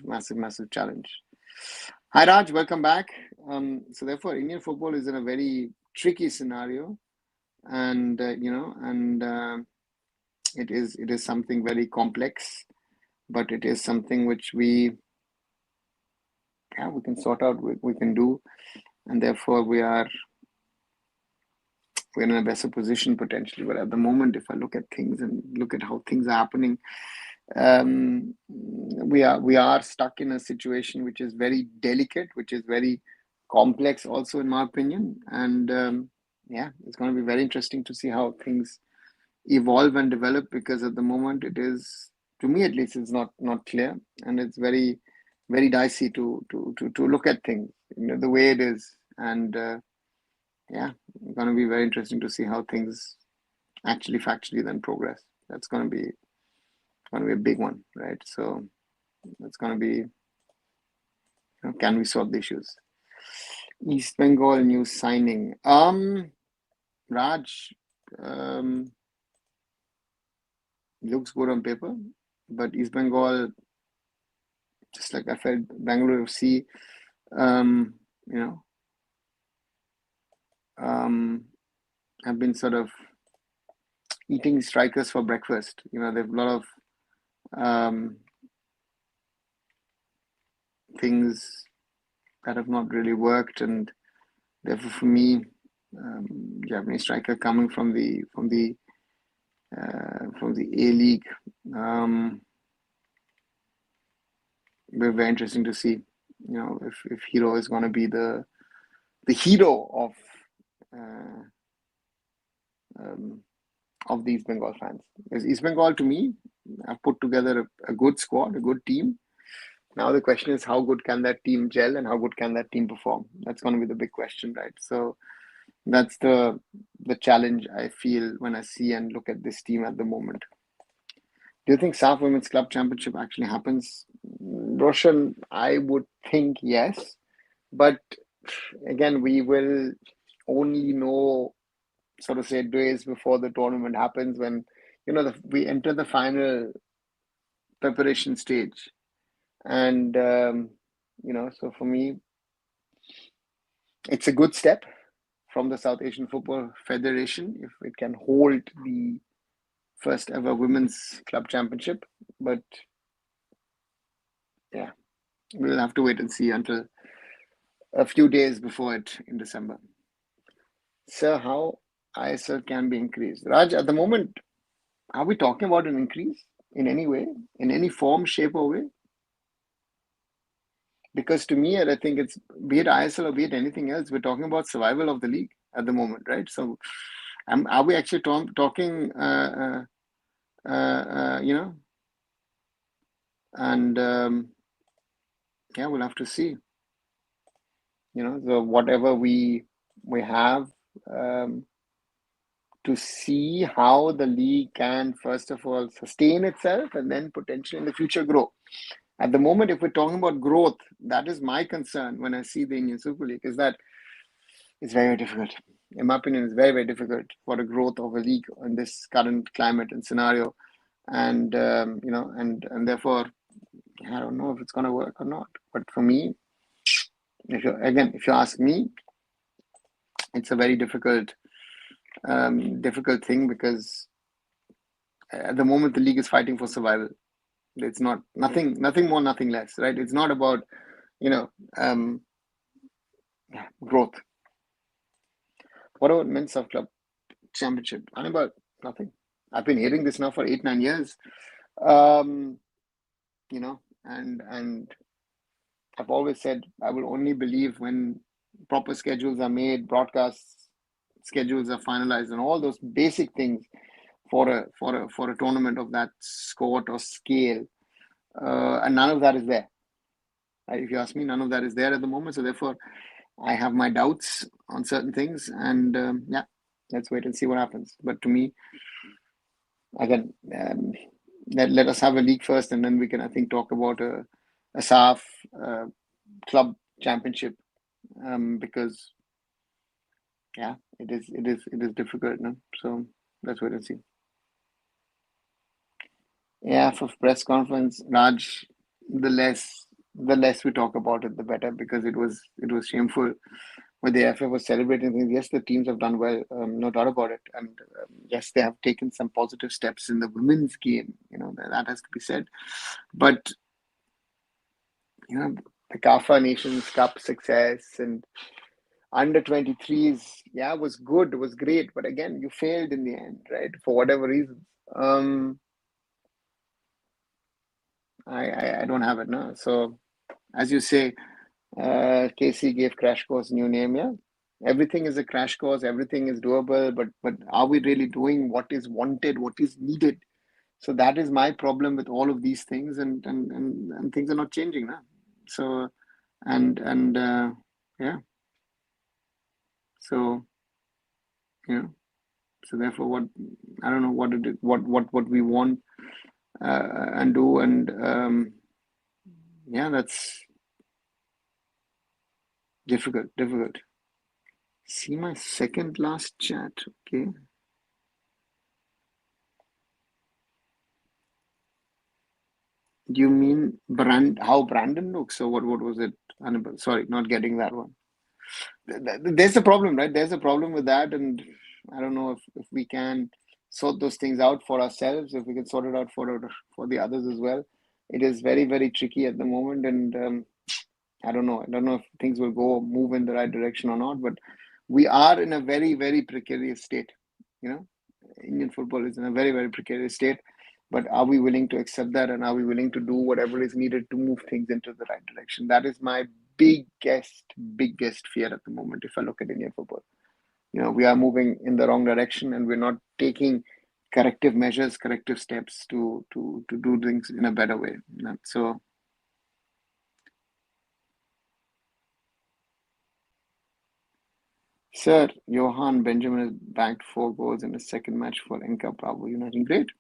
challenge. Hi Raj, welcome back. So therefore, Indian football is in a very tricky scenario, and it is something very complex, but it is something which we can sort out, we can do, and therefore we're in a better position potentially. But at the moment, if I look at things and look at how things are happening, we are stuck in a situation which is very delicate, which is very complex also, in my opinion. And yeah, it's going to be very interesting to see how things evolve and develop, because at the moment it is, to me at least, it's not clear, and it's very dicey to look at things, the way it is. And yeah, it's going to be very interesting to see how things actually factually then progress. That's going to be a big one, right? So it's going to be, can we solve the issues? East Bengal new signing. Raj, looks good on paper, but East Bengal, just like I felt Bangalore FC, have been sort of eating strikers for breakfast. They have a lot of things that have not really worked, and therefore for me, Japanese striker coming from the A League, very, very interesting to see. If Hero is going to be the hero of the East Bengal fans. Because East Bengal, to me, have put together a good squad, a good team. Now the question is, how good can that team gel, and how good can that team perform? That's going to be the big question, right? So that's the challenge I feel when I see and look at this team at the moment. Do you think SAF Women's Club Championship actually happens? Roshan, I would think yes. But again, we will only know, sort of say, days before the tournament happens, when we enter the final preparation stage. And so for me, it's a good step from the South Asian Football Federation if it can hold the first ever women's club championship. But yeah, we'll have to wait and see until a few days before it in December. Sir, how ISL can be increased? Raj, at the moment, are we talking about an increase in any way, in any form, shape, or way? Because to me, I think it's, be it ISL or be it anything else, we're talking about survival of the league at the moment, right? So, are we actually talking, and yeah, we'll have to see. So whatever we have, to see how the league can, first of all, sustain itself and then potentially in the future grow. At the moment, if we're talking about growth, that is my concern when I see the Indian Super League, is that it's very, very difficult. In my opinion, it's very, very difficult for the growth of a league in this current climate and scenario. And, and therefore, I don't know if it's going to work or not. But for me, if you ask me, it's a very difficult thing, because at the moment the league is fighting for survival. It's nothing more, nothing less, right? It's not about growth. What about men's Surf Club Championship? And about nothing. I've been hearing this now for 8-9 years, and I've always said I will only believe when proper schedules are made, broadcast schedules are finalized, and all those basic things for a tournament of that sort or scale, and none of that is there. If you ask me, none of that is there at the moment. So therefore, I have my doubts on certain things, and let's wait and see what happens. But to me, again, let us have a league first, and then we can, I think, talk about a SAF club championship, because it is difficult, no? So let's wait and see. Yeah, for press conference, Raj, the less we talk about it, the better, because it was shameful when the AIFF was celebrating things. Yes, the teams have done well, no doubt about it, and yes, they have taken some positive steps in the women's game. That has to be said. But the CAFA Nations Cup success and under 23s, was good, was great, but again, you failed in the end, right? For whatever reasons. I don't have it now. So, as you say, Casey gave Crash Course new name. Yeah, everything is a crash course. Everything is doable, but are we really doing what is wanted, what is needed? So that is my problem with all of these things, and things are not changing now. So, So, so therefore, what I don't know what it is, what we want and do, and that's difficult. See my second last chat, okay? Do you mean how Brandon looks? So what was it? Sorry, not getting that one. There's a problem, right? There's a problem with that, and I don't know if we can sort those things out for ourselves, if we can sort it out for the others as well. It is very, very tricky at the moment, and I don't know if things will move in the right direction or not, but we are in a very, very precarious state. Indian football is in a very, very precarious state, but are we willing to accept that, and are we willing to do whatever is needed to move things into the right direction? That is my biggest fear at the moment. If I look at Indian football, we are moving in the wrong direction, and we're not taking corrective measures, corrective steps to do things in a better way. So, sir, Johan Benjamin has bagged 4 goals in his second match for Enka Bravo United. Great.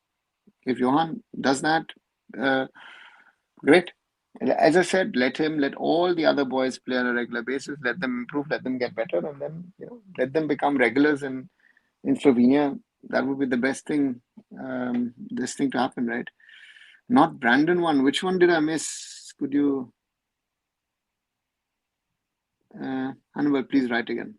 If Johan does that, great. As I said, let all the other boys play on a regular basis. Let them improve, let them get better, and then let them become regulars in Slovenia. That would be the best thing. This thing to happen, right? Not Brandon one. Which one did I miss? Could you, Hannibal, please write again.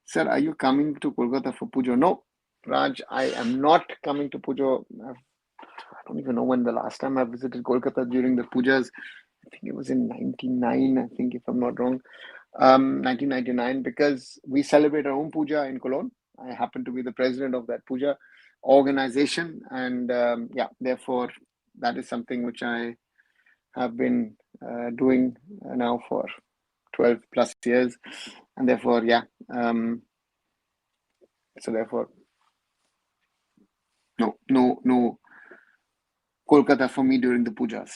Sir, are you coming to Kolkata for Pujo? No, Raj, I am not coming to Pujo. I don't even know when the last time I visited Kolkata during the pujas. I think it was in 99, I think, if I'm not wrong. 1999, because we celebrate our own puja in Cologne. I happen to be the president of that puja organization, and therefore that is something which I have been doing now for 12 plus years, and therefore so therefore no Kolkata for me during the pujas.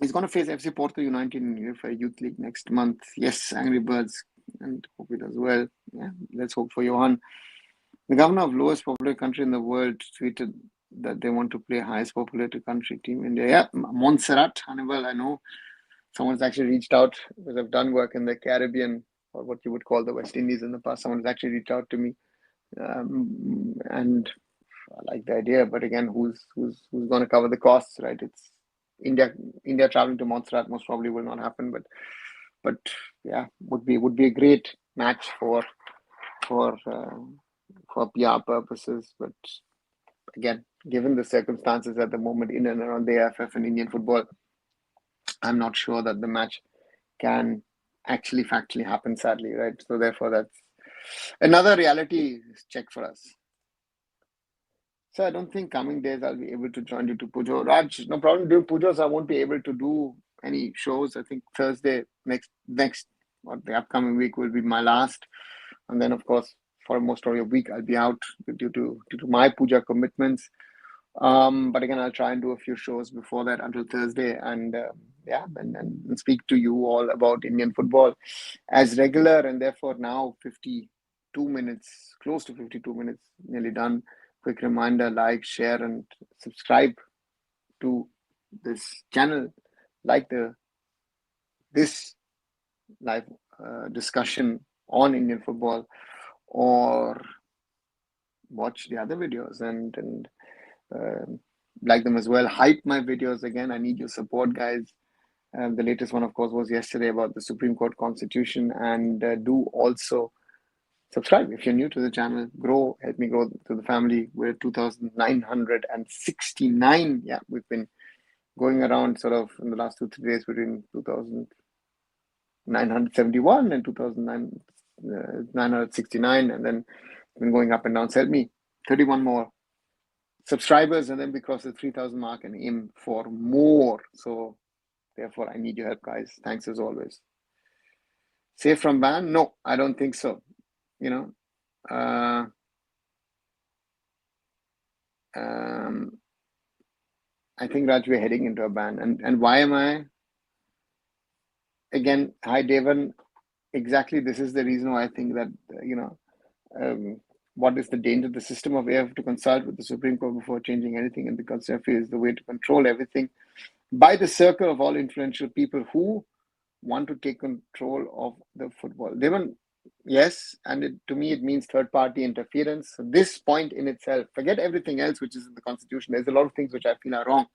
He's going to face FC Porto United in UEFA Youth League next month. Yes, Angry Birds, and hope it as well. Yeah, let's hope for Johan. The governor of lowest populated country in the world tweeted that they want to play highest populated country, Team India. Yeah, Montserrat, Hannibal, I know someone's actually reached out because I've done work in the Caribbean, or what you would call the West Indies in the past. Someone's actually reached out to me, and I like the idea. But again, who's going to cover the costs, right? It's India traveling to Montserrat most probably will not happen, but yeah, would be a great match for PR purposes. But again, given the circumstances at the moment in and around the AIFF and Indian football, I'm not sure that the match can actually factually happen, sadly, right? So therefore, that's another reality check for us. So I don't think coming days I'll be able to join you to Pujo. Raj, no problem doing Pujo, so I won't be able to do any shows. I think Thursday next or the upcoming week will be my last, and then of course for most of a week I'll be out due to my puja commitments. But again, I'll try and do a few shows before that until Thursday, and and speak to you all about Indian football as regular, and therefore now 52 minutes, close to 52 minutes, nearly done. Quick reminder: like, share, and subscribe to this channel. Like this live discussion on Indian football, or watch the other videos and like them as well. Hype my videos again. I need your support, guys. The latest one, of course, was yesterday about the Supreme Court Constitution, and do also subscribe if you're new to the channel. Help me grow to the family. We're 2,969. Yeah, we've been going around sort of in the last 2-3 days between 2,971 and 2,969, and then been going up and down. So help me, 31 more subscribers, and then we cross the 3,000 mark and aim for more. So therefore, I need your help, guys. Thanks as always. Safe from ban? No, I don't think so. I think, Raj, we're heading into a ban. And why am I? Again, hi, Devan. Exactly, this is the reason why I think that, what is the danger? The system of AIFF to consult with the Supreme Court before changing anything in the constitution is the way to control everything by the circle of all influential people who want to take control of the football. Yes, and to me it means third-party interference. So this point in itself, forget everything else which is in the constitution. There's a lot of things which I feel are wrong,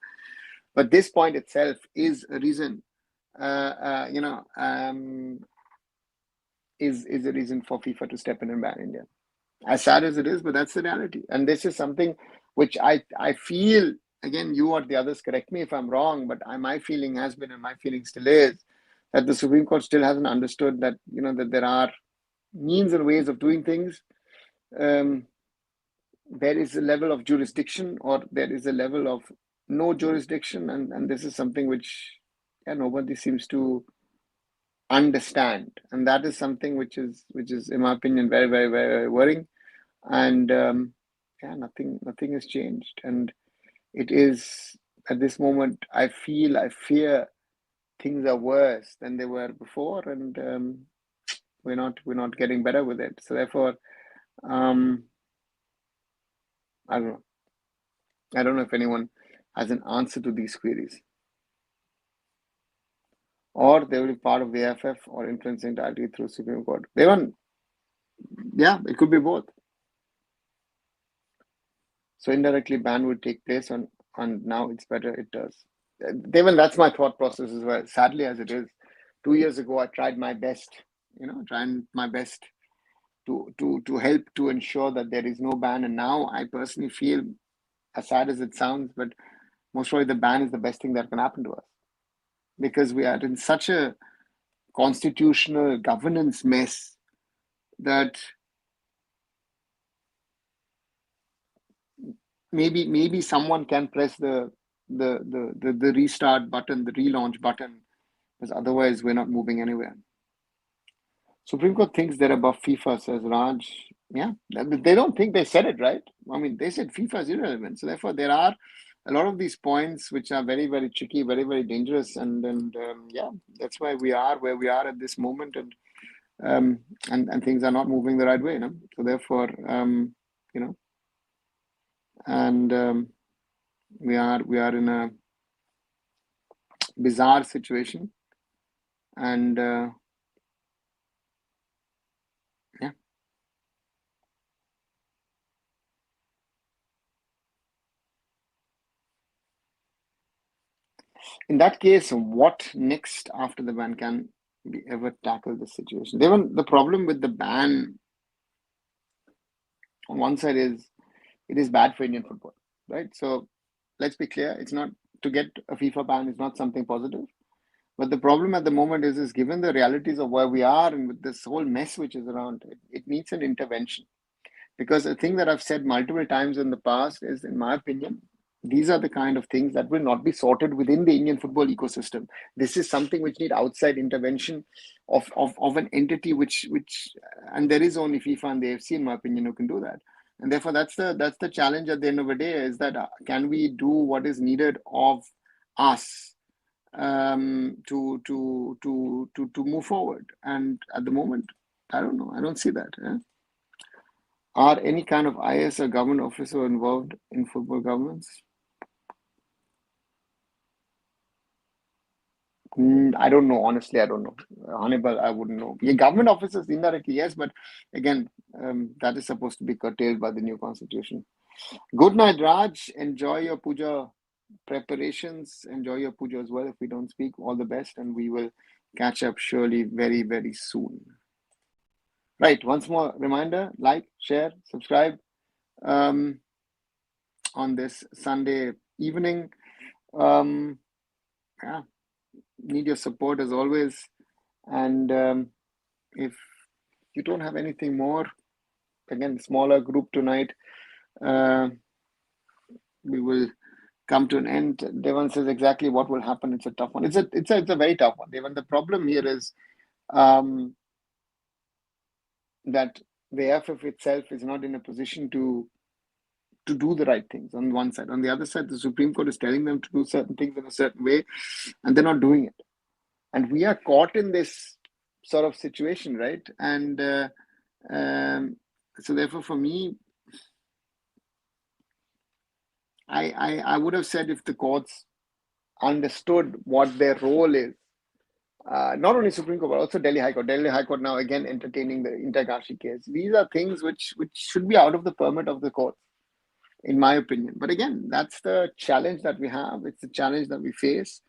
but this point itself is a reason. Is a reason for FIFA to step in and ban India. As sad as it is, but that's the reality. And this is something which I feel, again, you or the others correct me if I'm wrong, but my feeling has been, and my feeling still is, that the Supreme Court still hasn't understood that, that there are means and ways of doing things. There is a level of jurisdiction, or there is a level of no jurisdiction, and this is something which nobody seems to understand, and that is something which is in my opinion very, very, very worrying. And nothing has changed, and it is at this moment I fear things are worse than they were before, and we're not getting better with it. So therefore, I don't know if anyone has an answer to these queries, or they will be part of the AIFF or influencing directly through Supreme Court. It could be both. So indirectly ban would take place on now it's better it does. Devan, that's my thought process as well. Sadly as it is, 2 years ago I tried my best, to help to ensure that there is no ban, and now I personally feel, as sad as it sounds, but most probably the ban is the best thing that can happen to us, because we are in such a constitutional governance mess that maybe someone can press the restart button, the relaunch button, because otherwise we're not moving anywhere. Supreme Court thinks they're above FIFA, says Raj. Yeah, they don't think. They said it, right? I mean, they said FIFA is irrelevant. So therefore, there are a lot of these points which are very, very tricky, very, very dangerous, and that's why we are where we are at this moment, and things are not moving the right way. So therefore, you know, and we are in a bizarre situation, and yeah. In that case, what next after the ban? Can we ever tackle this situation? Even the problem with the ban on one side is it is bad for Indian football, right? So let's be clear, it's not to get a FIFA ban is not something positive. But the problem at the moment is given the realities of where we are and with this whole mess which is around, it needs an intervention. Because a thing that I've said multiple times in the past is, in my opinion, these are the kind of things that will not be sorted within the Indian football ecosystem. This is something which need outside intervention of an entity which and there is only FIFA and the AFC, in my opinion, who can do that. And therefore, that's the challenge at the end of the day is that can we do what is needed of us to move forward? And at the moment, I don't know. I don't see that. Yeah? Are any kind of IS or government officer involved in football governance? I don't know. Honestly, I don't know. Hannibal, I wouldn't know. Yeah, government officers indirectly, yes, but again, that is supposed to be curtailed by the new constitution. Good night, Raj. Enjoy your puja preparations. Enjoy your puja as well. If we don't speak, all the best, and we will catch up surely very, very soon. Right. Once more, reminder: like, share, subscribe on this Sunday evening. Yeah, need your support as always. And if you don't have anything more, again, smaller group tonight, uh, we will come to an end. Devan says exactly what will happen. It's a tough one. It's a very tough one. Devan, the problem here is that the AIFF itself is not in a position to do the right things on one side. On the other side, the Supreme Court is telling them to do certain things in a certain way, and they're not doing it. And we are caught in this sort of situation, right? And so therefore, for me, I would have said if the courts understood what their role is, not only Supreme Court, but also Delhi High Court. Delhi High Court now again entertaining the Interkashi case. These are things which should be out of the permit of the court, in my opinion. But again, that's the challenge that we have. It's the challenge that we face.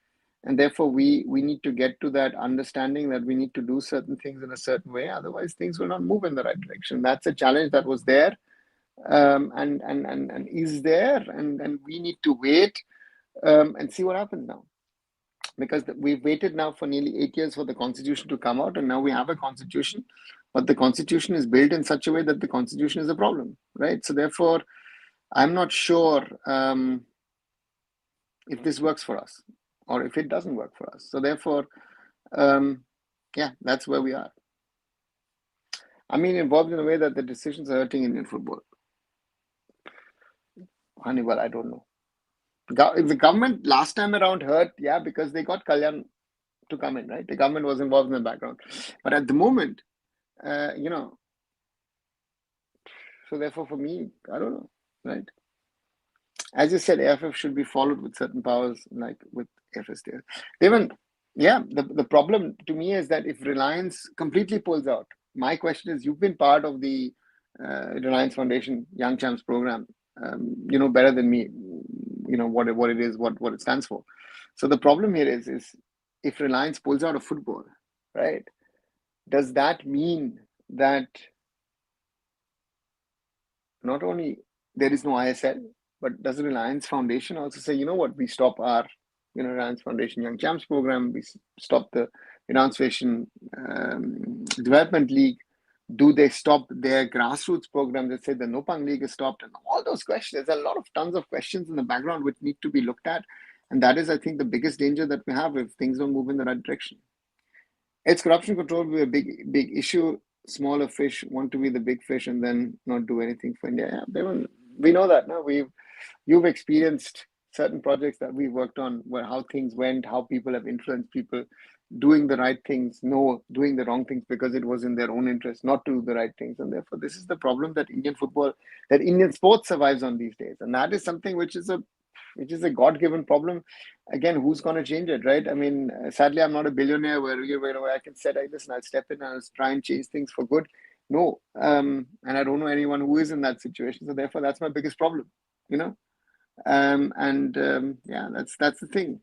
And therefore, we need to get to that understanding that we need to do certain things in a certain way. Otherwise, things will not move in the right direction. That's a challenge that was there and is there. And we need to wait and see what happens now. Because we've waited now for nearly 8 years for the constitution to come out. And now we have a constitution. But the constitution is built in such a way that the constitution is a problem, right? So therefore, I'm not sure if this works for us or if it doesn't work for us. So therefore, yeah, that's where we are. I mean, involved in a way that the decisions are hurting Indian football. Hannibal, I don't know. The government last time around hurt, yeah, because they got Kalyan to come in, right? The government was involved in the background. But at the moment, so therefore for me, I don't know, right? As you said, AIFF should be followed with certain powers, like with FSDL. Even, yeah, the problem to me is that if Reliance completely pulls out, my question is, you've been part of the Reliance Foundation Young Champs program, you know better than me, you know what it is, what it stands for. So the problem here is if Reliance pulls out of football, right? Does that mean that not only there is no ISL, but does the Reliance Foundation also say, you know what, we stop our, Reliance Foundation Young Champs program, we stop the Reliance Foundation Development League? Do they stop their grassroots program? They say the Nopang League is stopped, and all those questions. There's a lot of tons of questions in the background which need to be looked at, and that is, I think, the biggest danger that we have if things don't move in the right direction. It's corruption control will be a big issue. Smaller fish want to be the big fish and then not do anything for India. Yeah, we know that now. You've experienced certain projects that we worked on, where how things went, how people have influenced people. doing the right things, no, doing the wrong things because it was in their own interest not to do the right things. And therefore, this is the problem that Indian sports survives on these days. And that is something which is a God-given problem. Again, who's going to change it, right? I mean, sadly, I'm not a billionaire where I can say, "Hey, listen, I'll step in and I'll try and change things for good." No, and I don't know anyone who is in that situation. So therefore, that's my biggest problem, you know. Yeah, that's the thing.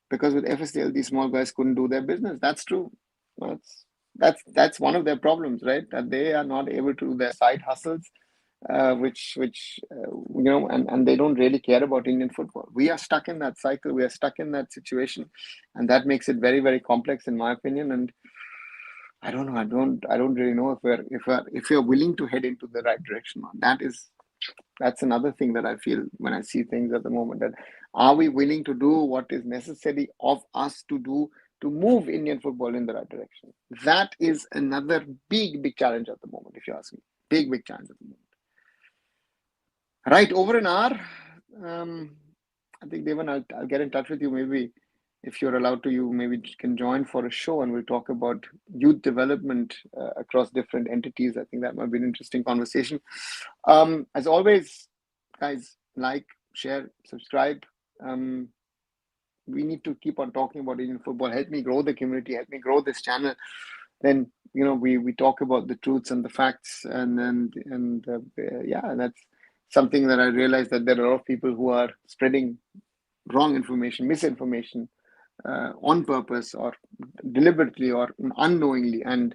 Because with FSDL, these small guys couldn't do their business. That's true. That's one of their problems, right? That they are not able to do their side hustles, and they don't really care about Indian football. We are stuck in that cycle. We are stuck in that situation, and that makes it very, very complex, in my opinion. And I don't know. I don't really know if we're willing to head into the right direction. That's another thing that I feel when I see things at the moment. That are we willing to do what is necessary of us to do to move Indian football in the right direction? That is another big, big challenge at the moment, if you ask me. Big, big challenge at the moment. Right, over an hour. I think, Devan, I'll get in touch with you maybe if you're allowed to. You maybe can join for a show and we'll talk about youth development across different entities. I think that might be an interesting conversation. As always, guys, like, share, subscribe. We need to keep on talking about Indian football. Help me grow the community. Help me grow this channel. Then we talk about the truths and the facts, yeah, that's something that I realized, that there are a lot of people who are spreading wrong information, misinformation, on purpose or deliberately or unknowingly, and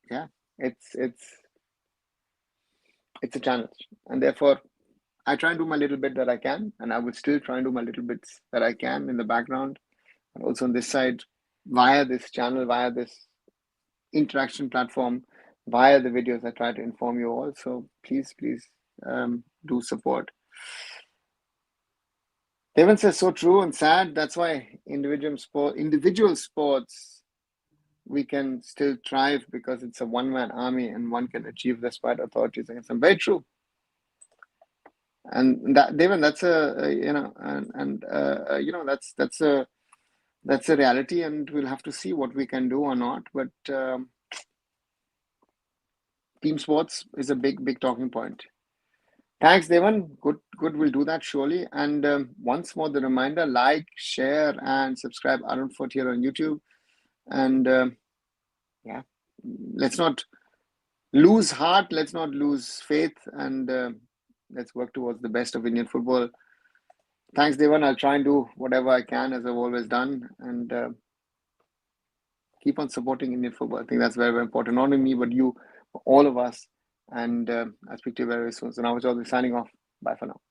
yeah, it's a challenge, and therefore I try and do my little bit that I can, and I will still try and do my little bits that I can in the background, and also on this side, via this channel, via this interaction platform, via the videos, I try to inform you all. So please do support. Devan says, so true and sad. That's why individual sports, we can still thrive because it's a one-man army and one can achieve despite authorities against them. Very true. And that, Devan, that's that's a reality, and we'll have to see what we can do or not. But team sports is a big talking point. Thanks, Devan. Good. We'll do that surely. And once more, the reminder: like, share, and subscribe. Arunfoot here on YouTube. And yeah, let's not lose heart. Let's not lose faith. And let's work towards the best of Indian football. Thanks, Devan. I'll try and do whatever I can, as I've always done, and keep on supporting Indian football. I think that's very, very important. Not only me, but you, all of us. And I'll speak to you very, very soon. So now it's all signing off. Bye for now.